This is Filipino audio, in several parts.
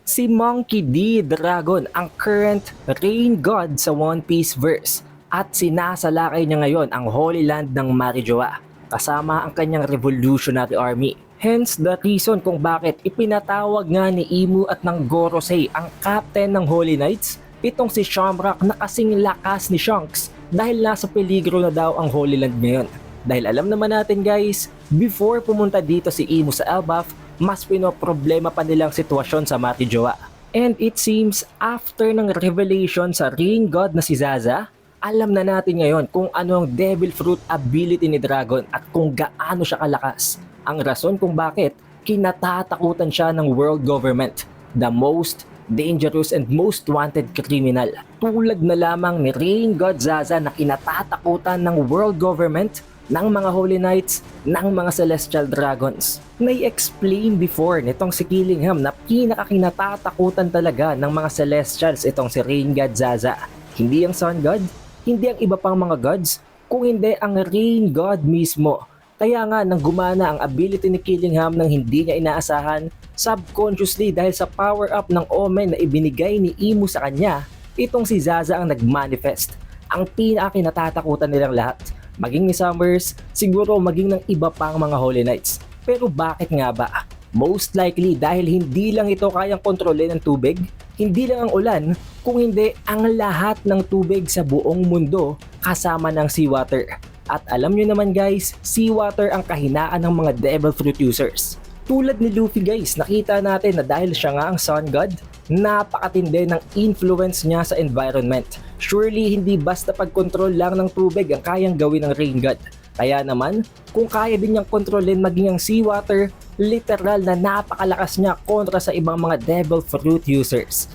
Si Monkey D. Dragon ang current Rain God sa One Piece verse at sinasalakay niya ngayon ang Holy Land ng Marijoa kasama ang kanyang revolutionary army. Hence the reason kung bakit ipinatawag nga ni Imu at ng Gorosei ang captain ng Holy Knights, itong si Shamrock na kasing lakas ni Shanks dahil nasa peligro na daw ang Holy Land ngayon. Dahil alam naman natin guys, before pumunta dito si Imu sa Elbaf, mas pinoproblema pa nilang sitwasyon sa Marijoa. And it seems after ng revelation sa Rain God na si Zaza, alam na natin ngayon kung ano ang Devil Fruit ability ni Dragon at kung gaano siya kalakas. Ang rason kung bakit kinatatakutan siya ng world government, the most dangerous and most wanted criminal. Tulad na lamang ni Rain God Zaza na kinatatakutan ng world government, ng mga Holy Knights, ng mga Celestial Dragons. Nai-explain before nitong si Killingham na pinakakinatatakutan talaga ng mga Celestials itong si Rain God Zaza. Hindi ang Sun God, hindi ang iba pang mga gods, kung hindi ang Rain God mismo. Kaya nga nang gumana ang ability ni Killingham nang hindi niya inaasahan, subconsciously dahil sa power up ng Omen na ibinigay ni Imu sa kanya, itong si Zaza ang nagmanifest. Ang pinakakinatatakutan nilang lahat. Maging ni Summers, siguro maging ng iba pang mga Holy Knights. Pero bakit nga ba? Most likely dahil hindi lang ito kayang kontrolin ng tubig, hindi lang ang ulan, kung hindi ang lahat ng tubig sa buong mundo kasama ng seawater. At alam nyo naman guys, seawater ang kahinaan ng mga Devil Fruit users. Tulad ni Luffy guys, nakita natin na dahil siya nga ang Sun God, napakatindi ng influence niya sa environment. Surely hindi basta pagkontrol lang ng tubig ang kayang gawin ng Rain God. Kaya naman, kung kaya din niyang kontrolin maging ang seawater, literal na napakalakas niya kontra sa ibang mga Devil Fruit users.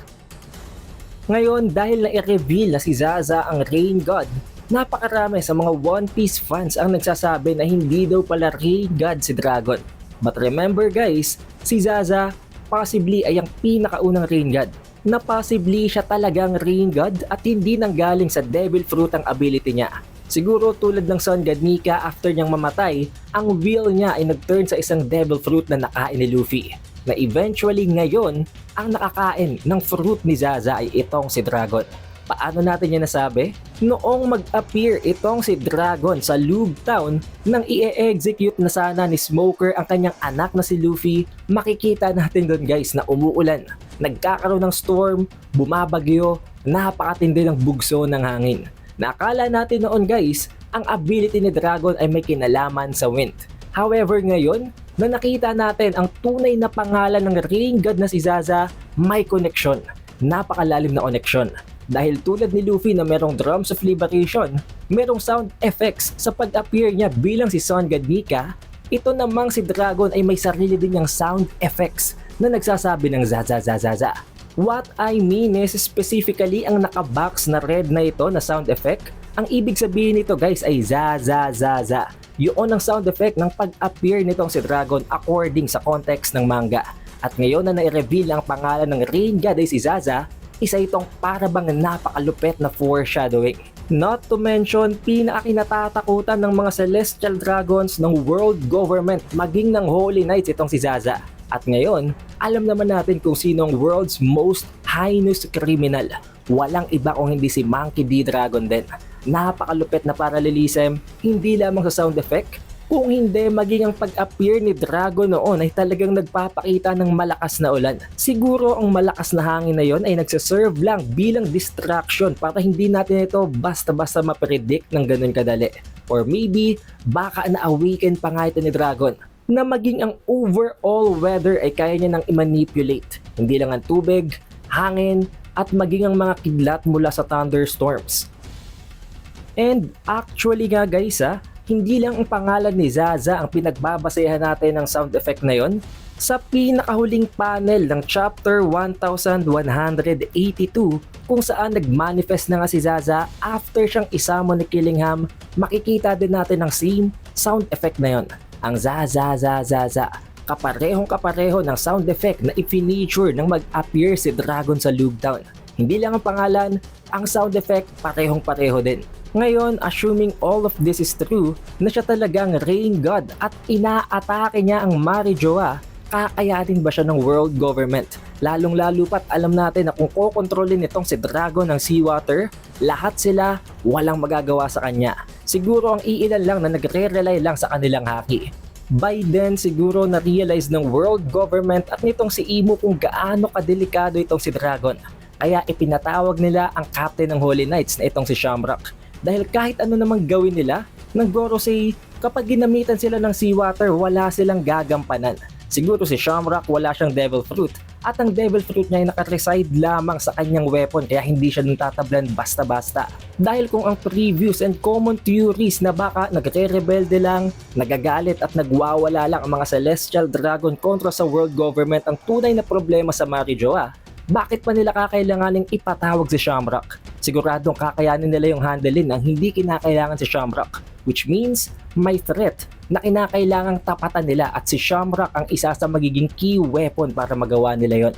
Ngayon dahil na-reveal na si Zaza ang Rain God, napakarami sa mga One Piece fans ang nagsasabi na hindi daw pala Rain God si Dragon. But remember guys, si Zaza possibly ay ang pinakaunang Rain God, na possibly siya talagang Rain God at hindi nanggaling sa Devil Fruit ang ability niya. Siguro tulad ng Sun God Nika after niyang mamatay, ang will niya ay nag-turn sa isang Devil Fruit na nakain ni Luffy. Na eventually ngayon, ang nakakain ng fruit ni Zaza ay itong si Dragon. Paano natin yan nasabi? Noong mag-appear itong si Dragon sa Lug Town nang i-execute na sana ni Smoker ang kanyang anak na si Luffy, makikita natin doon guys na umuulan. Nagkakaroon ng storm, bumabagyo, napakatindi ng bugso ng hangin. Nakala natin noon guys, ang ability ni Dragon ay may kinalaman sa wind. However ngayon, na nakita natin ang tunay na pangalan ng Rain God na si Zaza, may connection. Napakalalim na connection. Dahil tulad ni Luffy na merong Drums of Liberation, merong sound effects sa pag-appear niya bilang si Sun God Nika, ito namang si Dragon ay may sarili din niyang sound effects na nagsasabi ng Zaza. What I mean is specifically ang nakabox na red na ito na sound effect, ang ibig sabihin nito guys ay Zaza. Yun ang sound effect ng pag-appear nitong si Dragon according sa context ng manga. At ngayon na na-reveal ang pangalan ng Rain God ay si Zaza, isa itong para bang napakalupet na foreshadowing. Not to mention, pinakakinatatakutan ng mga Celestial Dragons ng world government maging ng Holy Knights itong si Zaza. At ngayon, alam naman natin kung sino ang world's most heinous criminal. Walang iba kung hindi si Monkey D. Dragon din. Napakalupet na parallelism, hindi lamang sa sound effect, kung hindi maging ang pag-appear ni Dragon noon ay talagang nagpapakita ng malakas na ulan. Siguro ang malakas na hangin na yon ay nagsaserve lang bilang distraction para hindi natin ito basta-basta mapredict ng ganun kadali. Or maybe, baka na-awaken pa nga ito ni Dragon na maging ang overall weather ay kaya niya nang i-manipulate. Hindi lang ang tubig, hangin, at maging ang mga kidlat mula sa thunderstorms. And actually nga guys hindi lang ang pangalan ni Zaza ang pinagbabasehan natin ng sound effect na yon. Sa pinakahuling panel ng chapter 1182 kung saan nagmanifest na nga si Zaza after siyang isamo ni Killingham, makikita din natin ang same sound effect na yon. Ang Zaza, kaparehong-kapareho ng sound effect na i-feature nang mag-appear si Dragon sa Lug Town. Hindi lang ang pangalan, ang sound effect parehong-pareho din. Ngayon, assuming all of this is true, na siya talagang Rain God at inaatake niya ang Marijoa, kakayanin ba siya ng world government? Lalong-lalo pat alam natin na kung kokontrolin nitong si Dragon ng seawater, lahat sila walang magagawa sa kanya. Siguro ang iilan lang na nagre-rely lang sa kanilang haki. By then, siguro na-realize ng world government at nitong si Imo kung gaano kadelikado itong si Dragon. Kaya ipinatawag nila ang captain ng Holy Knights na itong si Shamrock. Dahil kahit ano namang gawin nila, ng Gorosei, kapag ginamitan sila ng seawater, wala silang gagampanan. Siguro si Shamrock wala siyang devil fruit at ang devil fruit niya ay nakareside lamang sa kanyang weapon kaya hindi siya nung tatablan basta-basta. Dahil kung ang previews and common theories na baka nagre-rebelde lang, nagagalit at nagwawala lang ang mga celestial dragon kontra sa world government ang tunay na problema sa Marijoa, bakit pa nila kakailanganing ipatawag si Shamrock? Siguradong kakayanin nila yung handlein ng hindi kinakailangan si Shamrock, which means may threat na kinakailangang tapatan nila at si Shamrock ang isa sa magiging key weapon para magawa nila yon.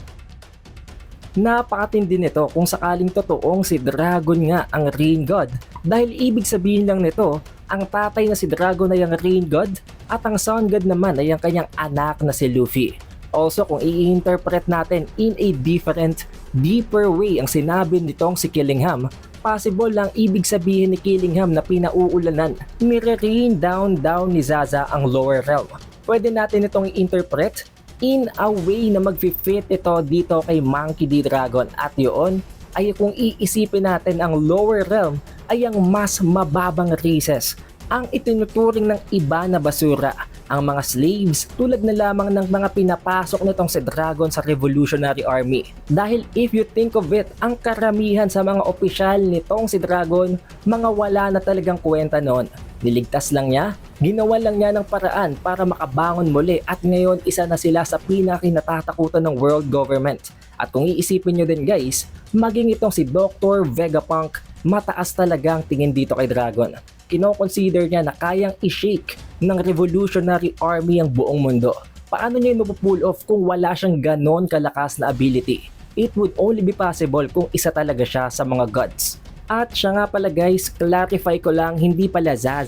Napakatindi nito kung sakaling totoong si Dragon nga ang Rain God, dahil ibig sabihin lang nito ang tatay na si Dragon ay ang Rain God at ang Sun God naman ay ang kanyang anak na si Luffy. Also, kung i-interpret natin in a different, deeper way ang sinabi nitong si Killingham, possible lang ibig sabihin ni Killingham na pinauulanan, nire-rain down ni Zaza ang lower realm. Pwede natin itong i-interpret in a way na mag-fit ito dito kay Monkey D. Dragon at yun ay kung iisipin natin ang lower realm ay ang mas mababang races, ang itinuturing ng iba na basura, ang mga slaves tulad na lamang ng mga pinapasok nitong si Dragon sa Revolutionary Army. Dahil if you think of it, ang karamihan sa mga opisyal nitong si Dragon, mga wala na talagang kwenta noon. Niligtas lang niya, ginawa lang niya ng paraan para makabangon muli at ngayon isa na sila sa pinakinatatakutan ng world government. At kung iisipin nyo din guys, maging itong si Dr. Vegapunk, mataas talagang tingin dito kay Dragon. Kino-consider niya na kayang i-shake ng Revolutionary Army ang buong mundo. Paano niya yung mapupull off kung wala siyang ganon kalakas na ability? It would only be possible kung isa talaga siya sa mga gods. At siya nga pala guys, clarify ko lang, hindi pala za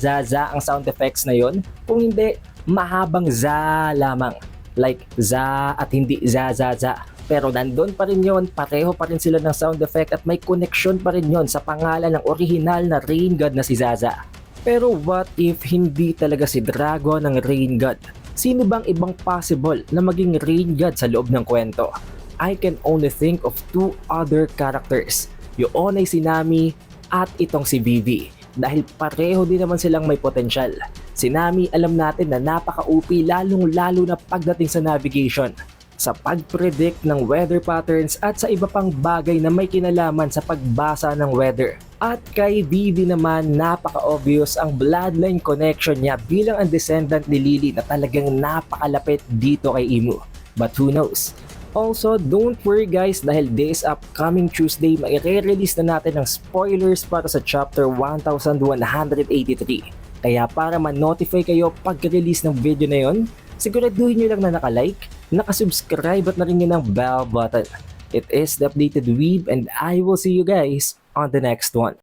ang sound effects na yon. Kung hindi, mahabang za lamang. Like za at hindi za. Pero nandun pa rin yon, pareho pa rin sila ng sound effect at may connection pa rin yon sa pangalan ng original na Rain God na si Zaza. Pero what if hindi talaga si Dragon ang Rain God? Sino bang ibang possible na maging Rain God sa loob ng kwento? I can only think of two other characters, yung si Nami at itong si Vivi. Dahil pareho din naman silang may potensyal. Si Nami alam natin na napaka-OP lalong-lalo na pagdating sa navigation, sa pag-predict ng weather patterns at sa iba pang bagay na may kinalaman sa pagbasa ng weather. At kay Vivi naman, napaka-obvious ang bloodline connection niya bilang ang descendant ni Lily na talagang napakalapit dito kay Imu. But who knows? Also, don't worry guys dahil this upcoming Tuesday maire-release na natin ng spoilers para sa chapter 1183. Kaya para ma-notify kayo pag-release ng video na yon, siguraduhin nyo lang na naka-like, naka-subscribe at na rin yun ang bell button. It is the Updated Weeb and I will see you guys on the next one.